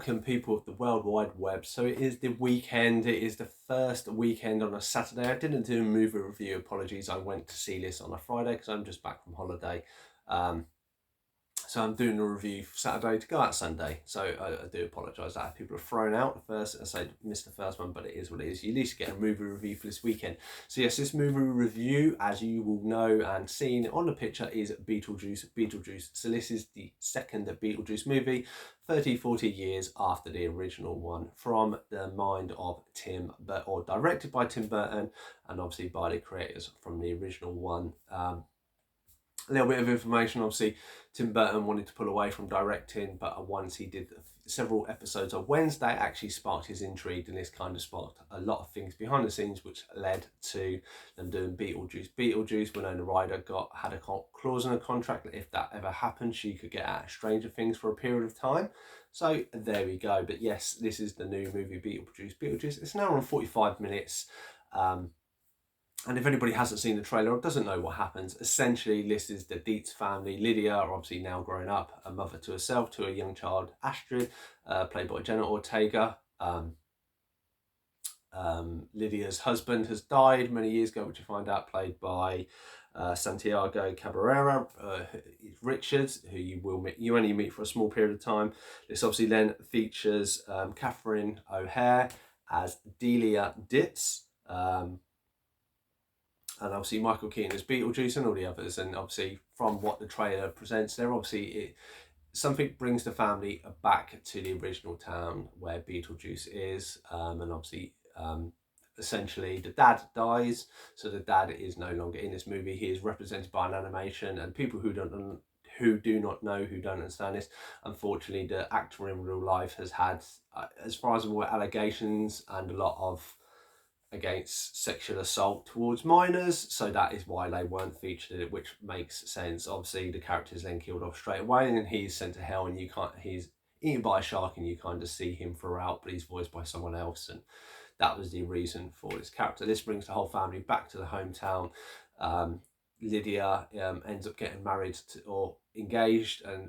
welcome people of the World Wide Web. So it is the weekend, it is the first weekend on a Saturday. I didn't do a movie review, apologies. I went to see this on a Friday because I'm just back from holiday. So I'm doing a review for Saturday to go out Sunday. So I do apologise that people have thrown out the first. I say missed the first one, but it is what it is. You at least get a movie review for this weekend. So yes, this movie review, as you will know and seen on the picture, is Beetlejuice Beetlejuice. So this is the second Beetlejuice movie, 40 years after the original one, from the mind of directed by Tim Burton, and obviously by the creators from the original one. A little bit of information, obviously Tim Burton wanted to pull away from directing, but once he did several episodes of Wednesday, actually sparked his intrigue, and this kind of sparked a lot of things behind the scenes, which led to them doing Beetlejuice Beetlejuice. Winona Ryder had a clause in her contract that if that ever happened, she could get out of Stranger Things for a period of time. So there we go. But yes, this is the new movie Beetlejuice Beetlejuice. It's now on 45 minutes. And if anybody hasn't seen the trailer or doesn't know what happens, essentially this is the Dietz family. Lydia, obviously now grown up, a mother to herself, to a young child, Astrid, played by Jenna Ortega. Lydia's husband has died many years ago, which you find out, played by Santiago Cabrera. Richards, who you only meet for a small period of time. This obviously then features Catherine O'Hare as Delia Dietz. And obviously Michael Keaton as Beetlejuice and all the others. And obviously from what the trailer presents there, obviously something brings the family back to the original town where Beetlejuice is. And obviously, essentially the dad dies. So the dad is no longer in this movie. He is represented by an animation, and people who do not understand this, unfortunately the actor in real life has had, as far as I'm aware, allegations and a lot of against sexual assault towards minors, so that is why they weren't featured, which makes sense. Obviously the character is then killed off straight away, and he's sent to hell, and he's eaten by a shark, and you kind of see him throughout, but he's voiced by someone else, and that was the reason for this character. This brings the whole family back to the hometown. Lydia ends up getting married or engaged and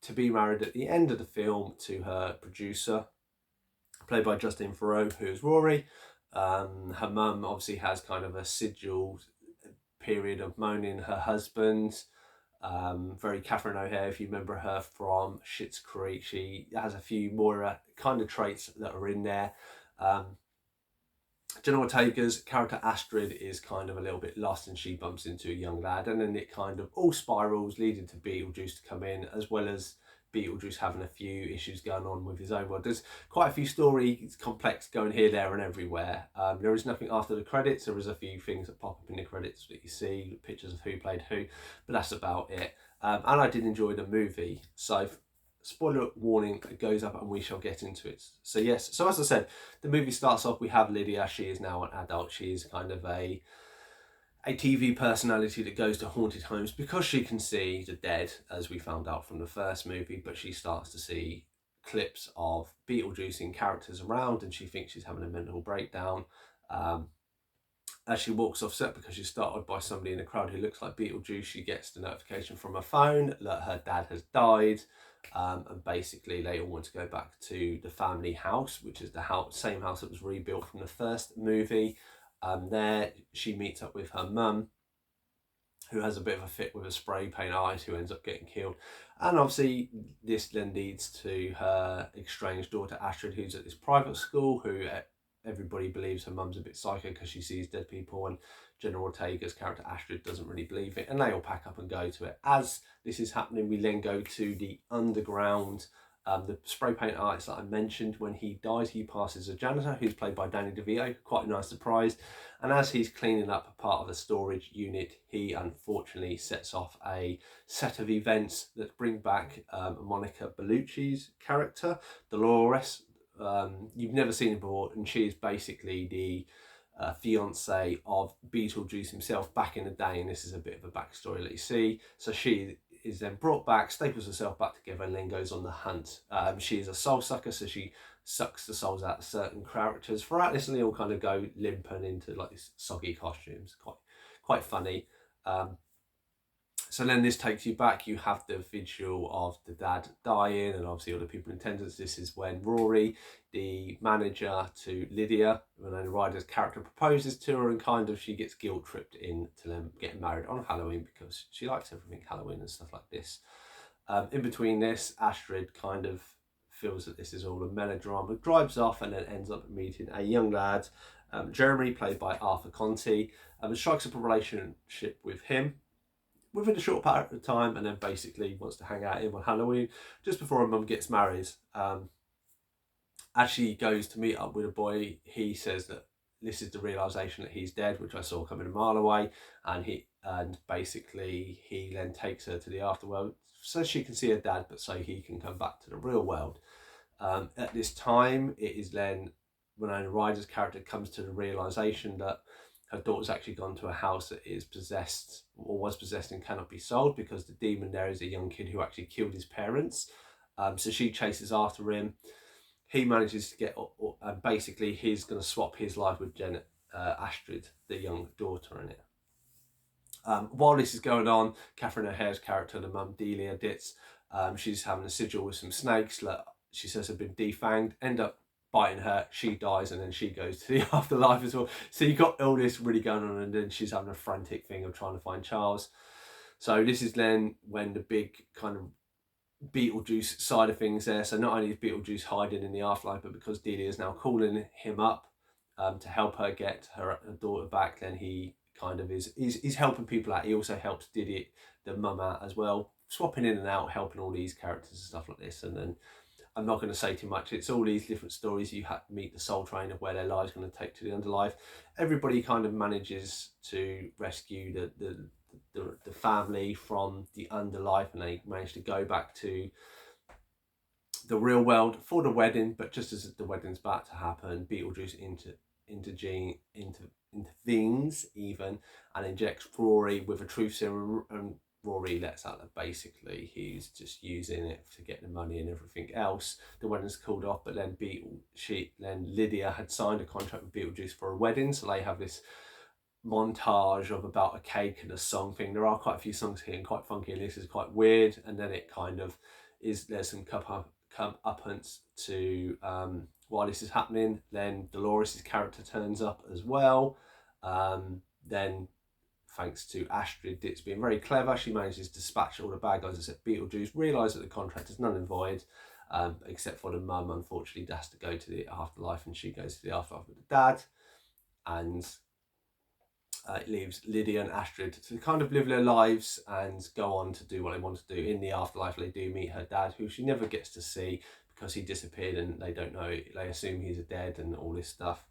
to be married at the end of the film to her producer, played by Justin Theroux, who's Rory. Her mum obviously has kind of a sigil period of moaning her husband. Very Catherine O'Hare, if you remember her from Schitt's Creek. She has a few more kind of traits that are in there. Jenna Ortega's character Astrid is kind of a little bit lost, and she bumps into a young lad, and then it kind of all spirals, leading to Beetlejuice to come in, as well as Beetlejuice having a few issues going on with his own world. There's quite a few story complex going here, there and everywhere. There is nothing after the credits. There is a few things that pop up in the credits that you see, pictures of who played who, but that's about it. And I did enjoy the movie. So spoiler warning, it goes up and we shall get into it. So yes, so as I said, the movie starts off, we have Lydia. She is now an adult. She is kind of a TV personality that goes to haunted homes because she can see the dead, as we found out from the first movie, but she starts to see clips of Beetlejuice in characters around, and she thinks she's having a mental breakdown. As she walks off set, because she's startled by somebody in the crowd who looks like Beetlejuice, she gets the notification from her phone that her dad has died. And basically they all want to go back to the family house, which is the same house that was rebuilt from the first movie. There she meets up with her mum, who has a bit of a fit with a spray paint artist who ends up getting killed. And obviously this then leads to her estranged daughter Astrid, who's at this private school, who everybody believes her mum's a bit psycho because she sees dead people, and Jenna Ortega's character Astrid doesn't really believe it, and they all pack up and go to it. As this is happening, we then go to the underground. The spray paint artist that I mentioned, when he dies, he passes a janitor who's played by Danny DeVito, quite a nice surprise. And as he's cleaning up a part of a storage unit, he unfortunately sets off a set of events that bring back Monica Bellucci's character, Dolores. You've never seen her before, and she is basically the fiance of Beetlejuice himself back in the day, and this is a bit of a backstory that you see. So she is then brought back, staples herself back together, and then goes on the hunt. She is a soul sucker, so she sucks the souls out of certain characters throughout this, and they all kind of go limping into like these soggy costumes. Quite funny. So then this takes you back. You have the visual of the dad dying and obviously all the people in attendance. This is when Rory, the manager to Lydia, Winona Ryder's character, proposes to her, and kind of she gets guilt tripped into them getting married on Halloween because she likes everything Halloween and stuff like this. In between this, Astrid kind of feels that this is all a melodrama, drives off, and then ends up meeting a young lad, Jeremy, played by Arthur Conti, and strikes up a relationship with him within a short period of time, and then basically wants to hang out him on Halloween just before her mum gets married. As she goes to meet up with a boy, he says that this is the realization that he's dead, which I saw coming a mile away, and basically he then takes her to the afterworld so she can see her dad, but so he can come back to the real world. At this time, it is then Winona Ryder's character comes to the realization that her daughter's actually gone to a house that is possessed or was possessed and cannot be sold because the demon there is a young kid who actually killed his parents. So she chases after him. He manages to get, and basically he's going to swap his life with Astrid, the young daughter in it. While this is going on, Catherine O'Hare's character, the mum Delia Ditz, she's having a sigil with some snakes that she says have been defanged, end up biting her, she dies, and then she goes to the afterlife as well. So you've got all this really going on, and then she's having a frantic thing of trying to find Charles. So this is then when the big kind of Beetlejuice side of things there. So not only is Beetlejuice hiding in the afterlife, but because Delia is now calling him up to help her get her daughter back, then he kind of he's helping people out. He also helps Diddy, the mum, out as well, swapping in and out, helping all these characters and stuff like this. And then I'm not going to say too much. It's all these different stories. You have to meet the soul train of where their lives going to take to the underlife. Everybody kind of manages to rescue the family from the underlife, and they manage to go back to the real world for the wedding. But just as the wedding's about to happen, Beetlejuice intervenes even and injects Rory with a truth serum, and Rory lets out that basically he's just using it to get the money and everything else. The wedding's called off, but then Lydia had signed a contract with Beetlejuice for a wedding, so they have this montage of about a cake and a song thing. There are quite a few songs here and quite funky, and this is quite weird. And then it kind of there's some come-uppance to while this is happening. Then Dolores' character turns up as well. Then thanks to Astrid Ditz being very clever, she manages to dispatch all the bad guys except Beetlejuice, realise that the contract is null and void, except for the mum, unfortunately, has to go to the afterlife, and she goes to the afterlife with the dad. And it leaves Lydia and Astrid to kind of live their lives and go on to do what they want to do. In the afterlife, they do meet her dad, who she never gets to see because he disappeared and they don't know, they assume he's dead and all this stuff.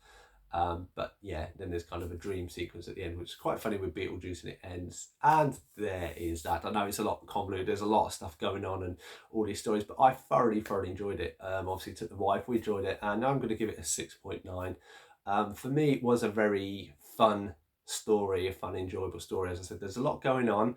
But yeah, then there's kind of a dream sequence at the end, which is quite funny with Beetlejuice, and it ends. And there is that. I know it's a lot convoluted, there's a lot of stuff going on and all these stories, but I thoroughly enjoyed it. Obviously took the wife, we enjoyed it, and I'm going to give it a 6.9. For me, it was a very fun story, a fun, enjoyable story. As I said, there's a lot going on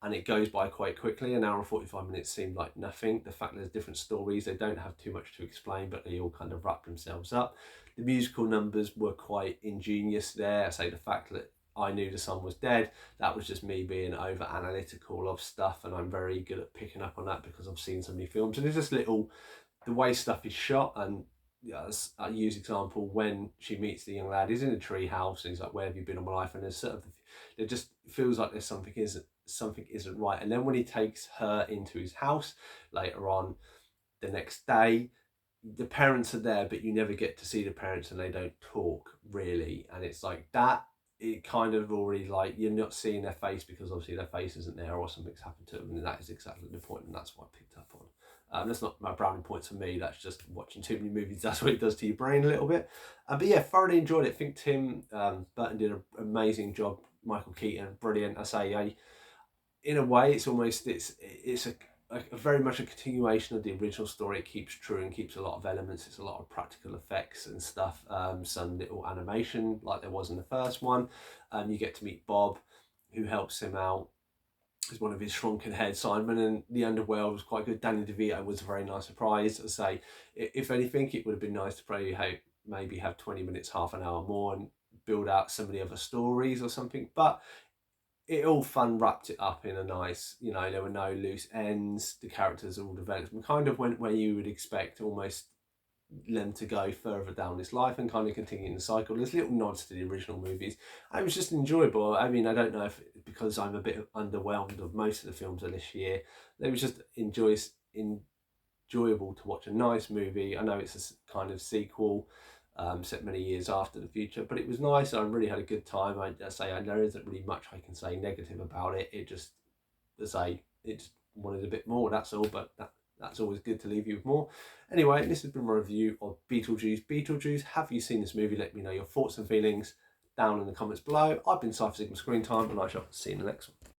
and it goes by quite quickly. An hour and 45 minutes seemed like nothing. The fact there's different stories, they don't have too much to explain, but they all kind of wrap themselves up. The musical numbers were quite ingenious there. I say the fact that I knew the son was dead, that was just me being over analytical of stuff, and I'm very good at picking up on that because I've seen so many films. And there's just little, the way stuff is shot, and as I use example, when she meets the young lad, he's in a tree house and he's like, where have you been all my life? And there's sort of, it just feels like there's something isn't right. And then when he takes her into his house later on the next day, the parents are there, but you never get to see the parents and they don't talk really. And it's like that, it kind of already, like, you're not seeing their face because obviously their face isn't there or something's happened to them, and that is exactly the point, and that's what I picked up on. That's not my browning points for me, that's just watching too many movies, that's what it does to your brain a little bit. But yeah, thoroughly enjoyed it. I think Tim Burton did an amazing job. Michael Keaton, brilliant. I say, in a way, it's a very much a continuation of the original story. It keeps true and keeps a lot of elements. It's a lot of practical effects and stuff, some little animation like there was in the first one. You get to meet Bob, who helps him out as one of his shrunken head. Simon and the Underworld was quite good. Danny DeVito was a very nice surprise. I say, if anything, it would have been nice to probably maybe have 20 minutes, half an hour more, and build out some of the other stories or something. But it all fun wrapped it up in a nice, you know, there were no loose ends, the characters all developed and kind of went where you would expect almost them to go further down this life and kind of continue in the cycle. There's little nods to the original movies. It was just enjoyable. I mean, I don't know if because I'm a bit underwhelmed of most of the films of this year, it was just enjoyable to watch a nice movie. I know it's a kind of sequel set many years after the future, but it was nice. I really had a good time. I say there isn't really much I can say negative about it. It just, as I say, it just wanted a bit more, that's all, but that's always good to leave you with more. Anyway, this has been my review of Beetlejuice Beetlejuice. Have you seen this movie? Let me know your thoughts and feelings down in the comments below. I've been Cypher Sigma Screen Time, and I shall see you in the next one.